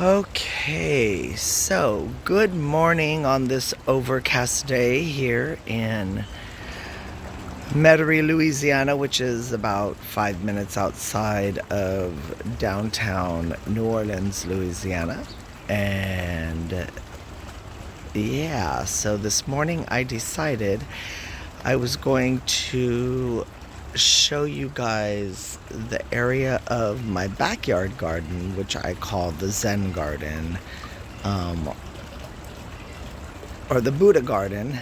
Okay, so good morning on this overcast day here in Metairie, Louisiana, which is about 5 minutes outside of downtown New Orleans, Louisiana. And yeah, so this morning I decided I was going to show you guys the area of my backyard garden, which I call the Zen garden, um, or the Buddha garden,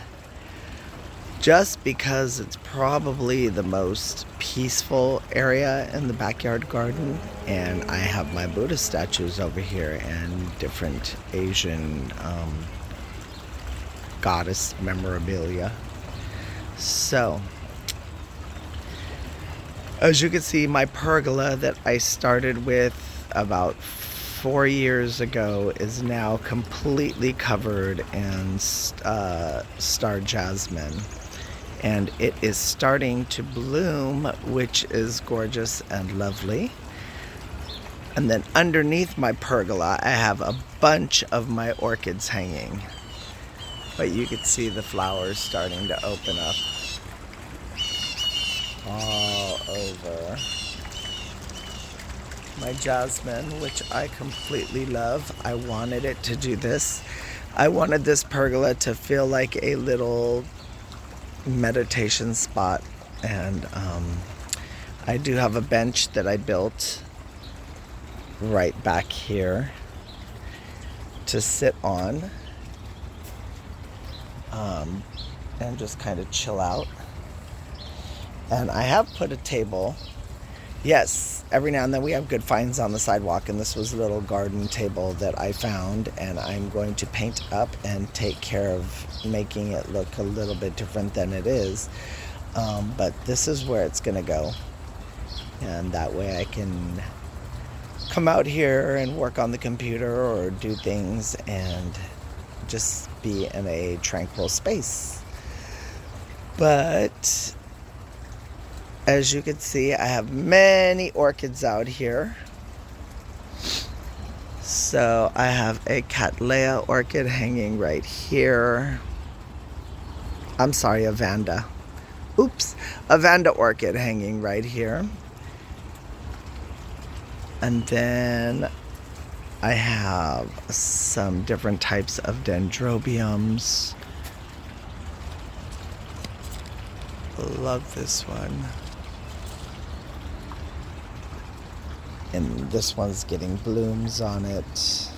just because it's probably the most peaceful area in the backyard garden. And I have my Buddha statues over here and different Asian goddess memorabilia. So as you can see, my pergola that I started with about 4 years ago is now completely covered in star jasmine. And it is starting to bloom, which is gorgeous and lovely. And then underneath my pergola, I have a bunch of my orchids hanging. But you can see the flowers starting to open up all over. My jasmine, which I completely love. I wanted it to do this. I wanted this pergola to feel like a little meditation spot. And I do have a bench that I built right back here to sit on and just kind of chill out. And I have put a table. Yes, every now and then we have good finds on the sidewalk, and this was a little garden table that I found, and I'm going to paint up and take care of making it look a little bit different than it is. But this is where it's gonna go, and that way I can come out here and work on the computer or do things and just be in a tranquil space. But as you can see, I have many orchids out here. So I have a Cattleya orchid hanging right here. I'm sorry, a Vanda. Oops, a Vanda orchid hanging right here. And then I have some different types of dendrobiums. Love this one. And this one's getting blooms on it. It's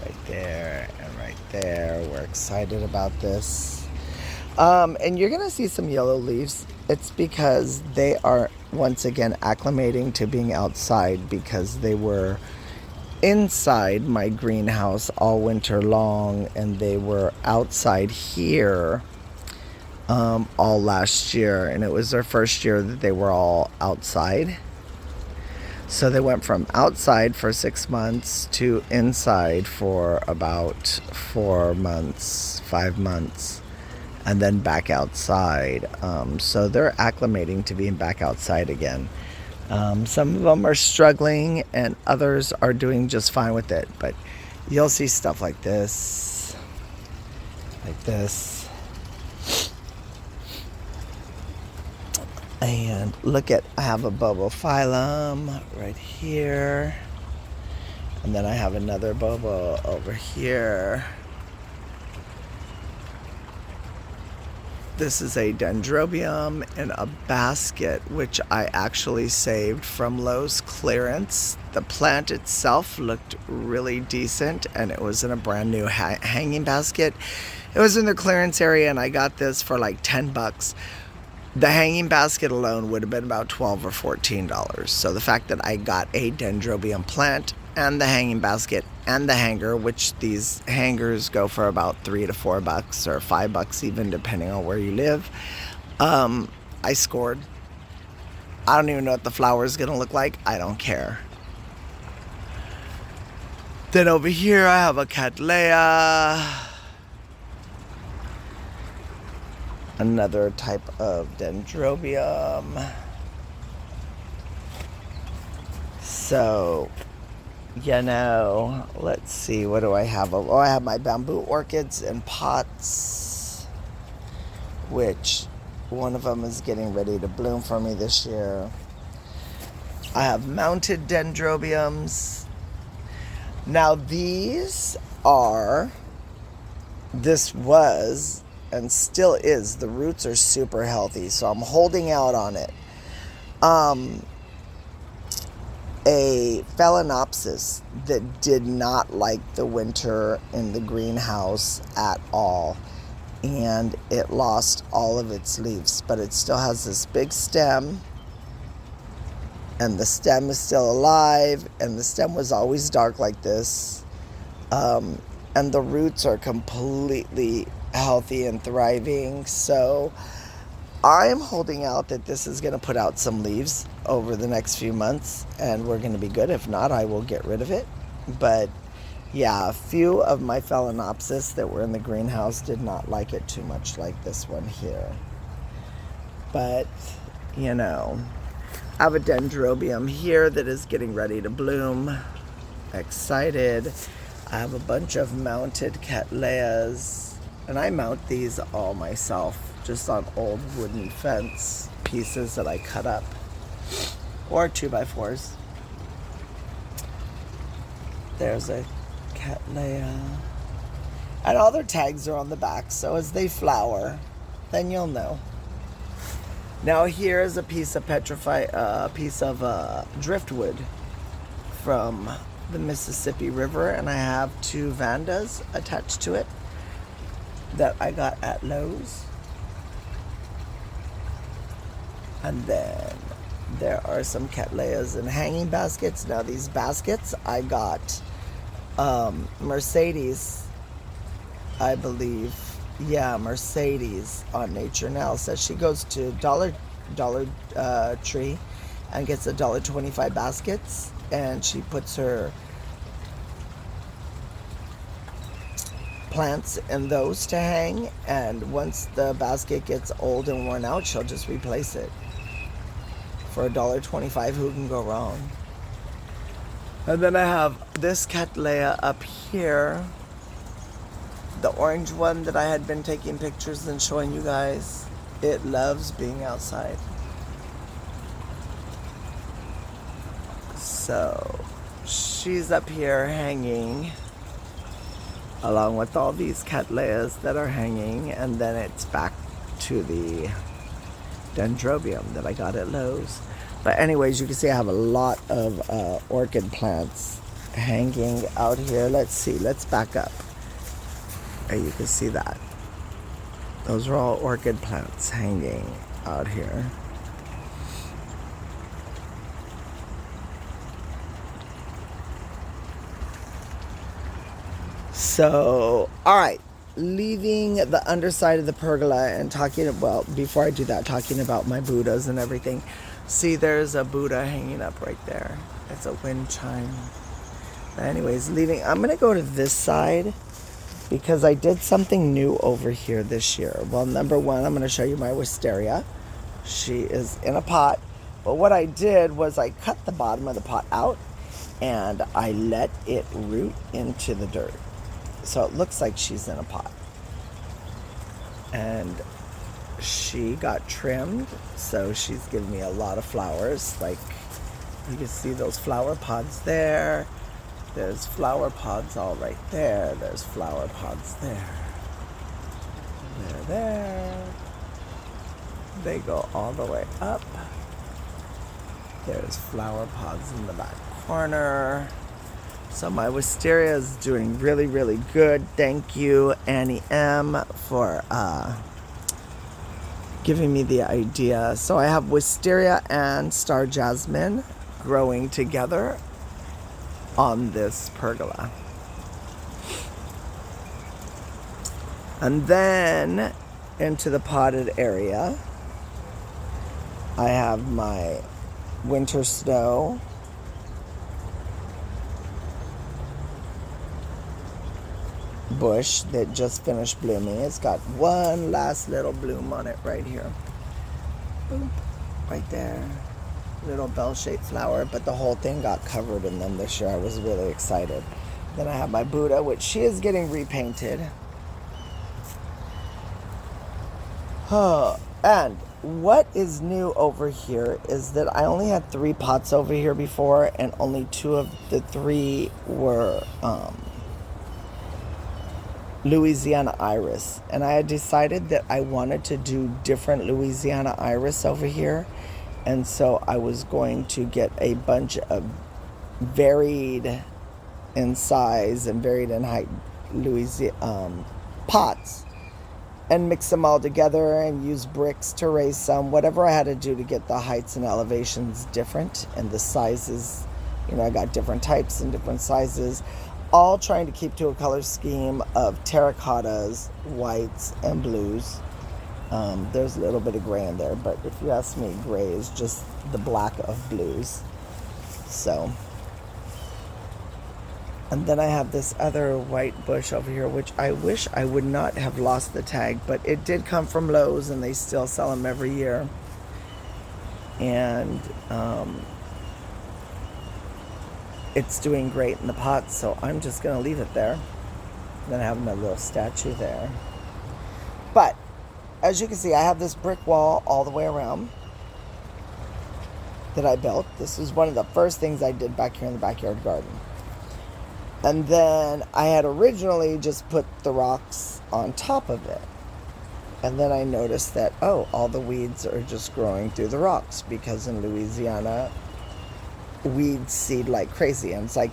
right there and right there. We're excited about this. And you're gonna see some yellow leaves. It's because they are once again acclimating to being outside, because they were inside my greenhouse all winter long, and they were outside here all last year, and it was their first year that they were all outside. So they went from outside for 6 months to inside for about 4 months, 5 months, and then back outside. So they're acclimating to being back outside again. Some of them are struggling and others are doing just fine with it, but you'll see stuff like this, like this. And look at, I have a bobophyllum right here. And then I have another bobo over here. This is a dendrobium in a basket, which I actually saved from Lowe's clearance. The plant itself looked really decent, and it was in a brand new hanging basket. It was in the clearance area, and I got this for like $10. The hanging basket alone would have been about $12 or $14. So the fact that I got a dendrobium plant and the hanging basket and the hanger, which these hangers go for about $3 to $4 or $5 even, depending on where you live, I scored. I don't even know what the flower is gonna look like. I don't care. Then over here I have a Cattleya, another type of dendrobium. So you know, let's see, what do I have? Oh, I have my bamboo orchids in pots, which one of them is getting ready to bloom for me this year. I have mounted dendrobiums. Now this was and still is, the roots are super healthy, so I'm holding out on it. A phalaenopsis that did not like the winter in the greenhouse at all, and it lost all of its leaves, but it still has this big stem, and the stem is still alive, and the stem was always dark like this, and the roots are completely healthy and thriving. So I am holding out that this is going to put out some leaves over the next few months, and we're going to be good. If not, I will get rid of it. But yeah, a few of my phalaenopsis that were in the greenhouse did not like it too much, like this one here. But, you know, I have a dendrobium here that is getting ready to bloom. Excited. I have a bunch of mounted cattleyas, and I mount these all myself, just on old wooden fence pieces that I cut up, or 2x4s. There's a cattleya, and all their tags are on the back, so as they flower, then you'll know. Now here's a piece of driftwood from the Mississippi River, and I have 2 vandas attached to it that I got at Lowe's. And then there are some cattleyas in hanging baskets. Now these baskets I got Mercedes, I believe. Yeah, Mercedes on Nature Now says she goes to Dollar Tree and gets $1.25 baskets, and she puts her plants in those to hang, and once the basket gets old and worn out, she'll just replace it for $1.25. Who can go wrong? And then I have this cattleya up here, the orange one that I had been taking pictures and showing you guys. It loves being outside. So she's up here hanging along with all these cattleyas that are hanging, and then it's back to the dendrobium that I got at Lowe's. But anyways, you can see I have a lot of orchid plants hanging out here. Let's see, let's back up. And you can see that. Those are all orchid plants hanging out here. So, all right, leaving the underside of the pergola and talking, well, before I do that, talking about my Buddhas and everything. See, there's a Buddha hanging up right there. It's a wind chime. But anyways, I'm going to go to this side because I did something new over here this year. Well, number one, I'm going to show you my wisteria. She is in a pot. But what I did was I cut the bottom of the pot out and I let it root into the dirt. So it looks like she's in a pot. And she got trimmed, so she's giving me a lot of flowers. Like, you can see those flower pods there. There's flower pods all right there. There's flower pods there. They're there. They go all the way up. There's flower pods in the back corner. So my wisteria is doing really, really good. Thank you, Annie M, for giving me the idea. So I have wisteria and star jasmine growing together on this pergola. And then into the potted area, I have my winter snow, bush that just finished blooming. It's got one last little bloom on it right here. Boom, right there. little bell-shaped flower, but the whole thing got covered in them this year. I was really excited. Then I have my Buddha, which she is getting repainted. And what is new over here is that I only had 3 pots over here before, and only 2 of the 3 were Louisiana iris. And I had decided that I wanted to do different Louisiana iris over here. And so I was going to get a bunch of varied in size and varied in height Louisiana pots, and mix them all together and use bricks to raise some, whatever I had to do to get the heights and elevations different, and the sizes, I got different types and different sizes, all trying to keep to a color scheme of terracottas, whites, and blues. There's a little bit of gray in there, but if you ask me, gray is just the black of blues. So, and then I have this other white bush over here, which I wish I would not have lost the tag, but it did come from Lowe's, and they still sell them every year. And it's doing great in the pot, so I'm just going to leave it there. And then I have my little statue there. But as you can see, I have this brick wall all the way around that I built. This was one of the first things I did back here in the backyard garden. And then I had originally just put the rocks on top of it. And then I noticed that, all the weeds are just growing through the rocks, because in Louisiana, weeds seed like crazy. And it's like,